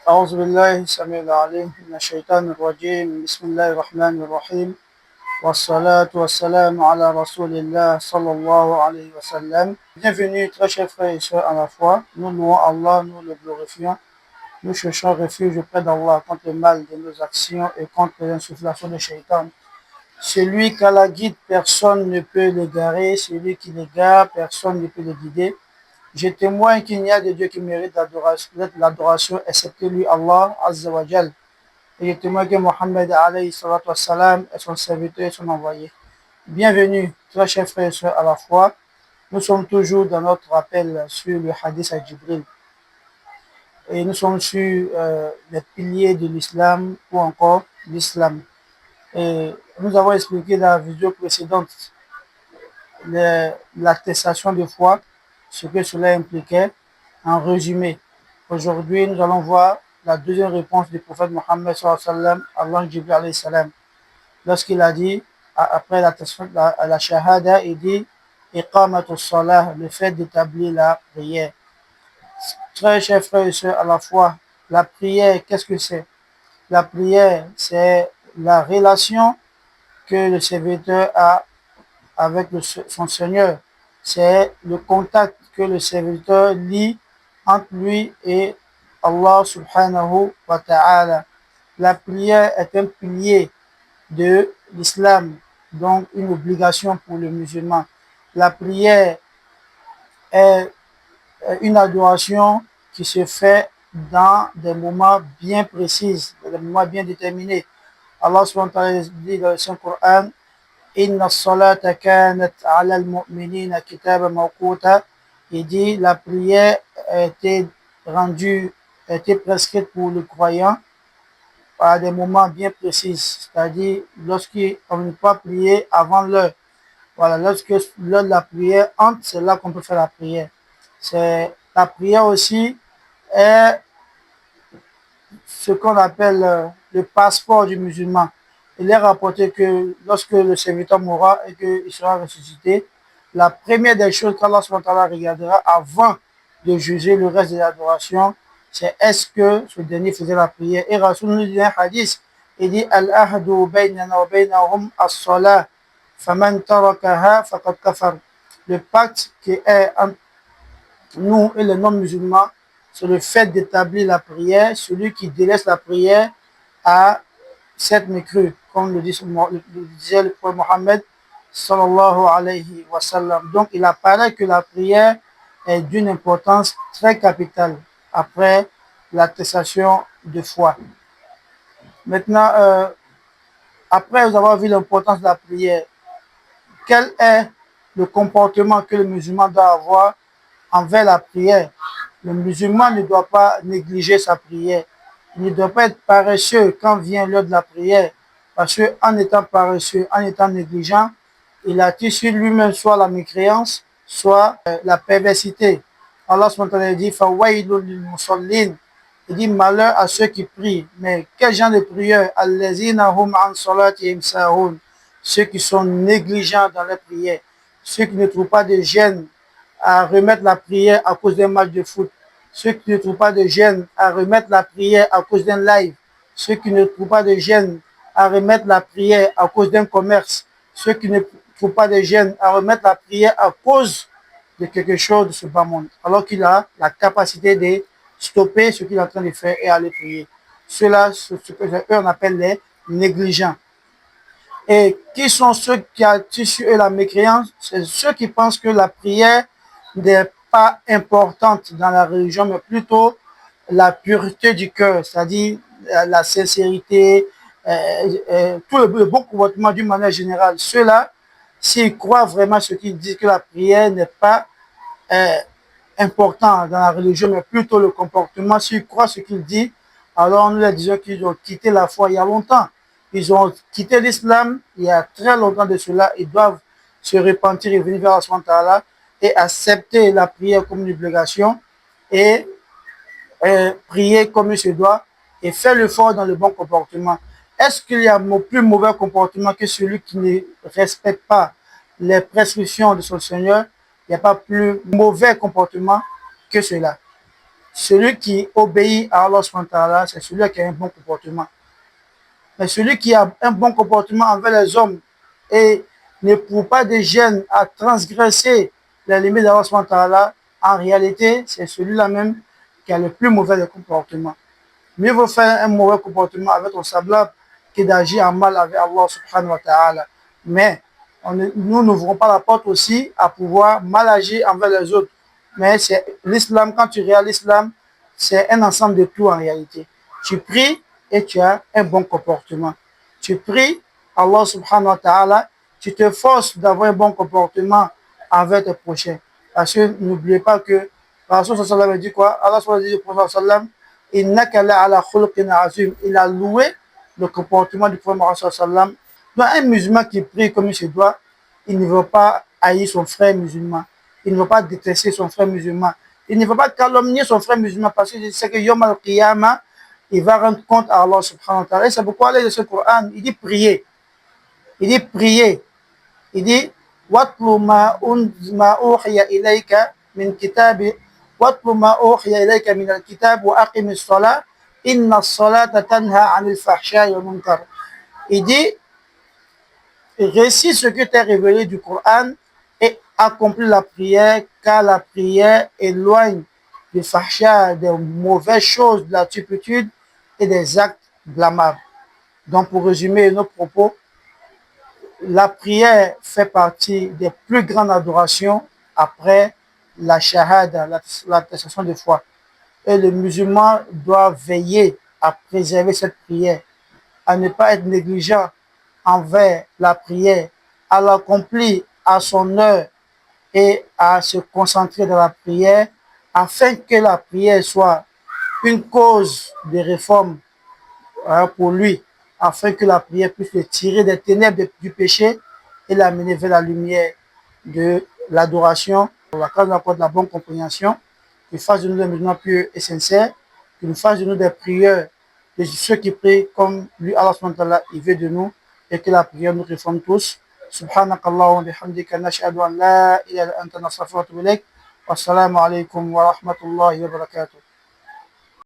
أعوذ بالله السميع العليم من الشيطان الرجيم بسم الله الرحمن الرحيم والصلاة والسلام على رسول الله صلى الله عليه وسلم. Bienvenue très chers frères et sœurs à la foi. Nous louons Allah, nous le glorifions. Nous cherchons refuge auprès d'Allah contre le mal de nos actions et contre l'insufflation de Shaitan. Celui qu'Allah la guide, personne ne peut l'égarer. Celui qui l'égare, personne ne peut le guider. Je témoigne qu'il n'y a de Dieu qui mérite l'adoration excepté lui, Allah Azza wa Jal. Et je témoigne que Mohammed alayhi salatu wassalam est son serviteur et son envoyé. Bienvenue, très chers frères et sœurs à la foi. Nous sommes toujours dans notre rappel sur le hadith à Jibril. Et nous sommes sur les piliers de l'islam ou encore l'islam. Et nous avons expliqué dans la vidéo précédente l'attestation de foi, ce que cela impliquait en résumé. Aujourd'hui, nous allons voir la deuxième réponse du prophète Mohammed sallallahu alayhi wa sallam, Allah Jibril alayhi salam. Lorsqu'il a dit, après la shahada, il dit Iqamatus salah, le fait d'établir la prière. Très chers frères et sœurs, à la fois, la prière, qu'est-ce que c'est? La prière, c'est la relation que le serviteur a avec son Seigneur. C'est le contact que le serviteur lie entre lui et Allah subhanahu wa ta'ala. La prière est un pilier de l'islam, donc une obligation pour le musulman. La prière est une adoration qui se fait dans des moments bien précis, des moments bien déterminés. Allah subhanahu wa ta'ala dit dans le Saint-Coran Inna salata kanat ala al-mu'minina kitaba mawquta. Il dit la prière a été rendue, a été prescrite pour le croyant à des moments bien précis, c'est-à-dire lorsqu'on ne peut pas prier avant l'heure. Voilà, lorsque l'heure de la prière entre, c'est là qu'on peut faire la prière. La prière aussi est ce qu'on appelle le passeport du musulman. Il est rapporté que lorsque le serviteur mourra et qu'il sera ressuscité, la première des choses qu'Allah regardera avant de juger le reste de l'adoration, c'est est-ce que ce dernier faisait la prière. Et Rasoul nous dit un hadith, il dit Al-ahdu baynana wa baynahum as-salah, faman tarakaha faqad kafar. Le pacte qui est entre nous et les non-musulmans, c'est le fait d'établir la prière. Celui qui délaisse la prière a cette mécrue, comme le disait le prophète Mohammed sallallahu alayhi wa sallam. Donc il apparaît que la prière est d'une importance très capitale après l'attestation de foi. Maintenant, après avoir vu l'importance de la prière, quel est le comportement que le musulman doit avoir envers la prière? Le musulman ne doit pas négliger sa prière. Il ne doit pas être paresseux quand vient l'heure de la prière. Parce qu'en étant paresseux, en étant négligent, il attire sur lui-même soit la mécréance, soit la perversité. Allah dit Fawailul lil musallin. Il dit malheur à ceux qui prient. Mais quel genre de prière? Allazina hum an salatihim sahun. Ceux qui sont négligents dans la prière. Ceux qui ne trouvent pas de gêne à remettre la prière à cause d'un match de foot, ceux qui ne trouvent pas de gêne à remettre la prière à cause d'un live, ceux qui ne trouvent pas de gêne à remettre la prière à cause d'un commerce, ceux qui ne trouvent pas de gêne à remettre la prière à cause de quelque chose de ce bas monde, alors qu'il a la capacité de stopper ce qu'il est en train de faire et aller prier. Ceux-là, ce que on appelle les négligents. Et qui sont ceux qui attirent sur eux la mécréance? C'est ceux qui pensent que la prière n'est pas importante dans la religion, mais plutôt la pureté du cœur, c'est-à-dire la sincérité, tout le bon comportement d'une manière générale. Ceux-là, s'ils croient vraiment ce qu'ils disent, que la prière n'est pas important dans la religion, mais plutôt le comportement, s'ils croient ce qu'ils disent, alors nous leur disons qu'ils ont quitté la foi il y a longtemps. Ils ont quitté l'islam il y a très longtemps de cela. Ils doivent se repentir et venir vers Allah et accepter la prière comme une obligation et prier comme il se doit et faire l'effort dans le bon comportement. Est-ce qu'il y a un plus mauvais comportement que celui qui ne respecte pas les prescriptions de son Seigneur? Il n'y a pas plus mauvais comportement que cela. celui qui obéit à Allah subhanahu wa ta'ala, c'est celui qui a un bon comportement. Mais celui qui a un bon comportement envers les hommes et n'éprouve pas de gêne à transgresser les limites d'Allah subhanahu wa ta'ala, en réalité, c'est celui-là même qui a le plus mauvais comportement. Mieux vaut faire un mauvais comportement avec ton semblable que d'agir en mal avec Allah subhanahu wa ta'ala. Mais nous n'ouvrons pas la porte aussi à pouvoir mal agir envers les autres. Mais c'est l'islam, quand tu regardes l'islam, c'est un ensemble de tout en réalité. Tu pries et tu as un bon comportement. Tu pries Allah subhanahu wa ta'ala, tu te forces d'avoir un bon comportement avec tes prochains. Parce que n'oubliez pas que Rasul sallallahu alayhi wa sallam dit quoi? Allah sallallahu alayhi wa sallam, il a loué le comportement du prophète Muhammad sallallahu alayhi wa sallam. Donc un musulman qui prie comme il se doit, il ne veut pas haïr son frère musulman. Il ne veut pas détester son frère musulman. Il ne veut pas calomnier son frère musulman parce qu'il sait que Yom al-Qiyamah, il va rendre compte à Allah subhanahu wa ta'ala. Et c'est pourquoi Allah, dans ce Coran, il dit prier. Il dit prier. Il dit وَاتْلُ مَا أُوحِيَ إِلَيْكَ مِنْ كِتَابِ وَاتْلُ مَا أُوحِيَ إِلَيْكَ مِنَ الْكِتَابِ وَأَقِمِ الصَّلَاةَ إِنَّ الصَّلَاةَ تَنْهَى عَنِ الْفَحْشَاءِ وَالْمُنكَرِ. Il dit récite ce que t'es révélé du Coran et accomplis la prière, car la prière éloigne du fahsha, des mauvaises choses, de la turpitude et des actes blâmables. Donc, pour résumer nos propos, la prière fait partie des plus grandes adorations après la shahada, l'attestation de foi. Et le musulman doit veiller à préserver cette prière, à ne pas être négligent envers la prière, à l'accomplir à son heure et à se concentrer dans la prière afin que la prière soit une cause de réforme pour lui, afin que la prière puisse le tirer des ténèbres du péché et l'amener vers la lumière de l'adoration. La grâce de la bonne compréhension, qu'il fasse de nous des musulmans pieux et sincères, qu'il nous fasse de nous des prieurs de ceux qui prient comme lui, Allah subhanahu wa ta'ala, il veut de nous, et que la prière nous réforme tous. Subhanakallah wa bihamdika nashhadu an la ilaha illa anta nastaghfiruka wa atubu ilaik. Wassalamu alaikum wa rahmatullahi wa barakatuh.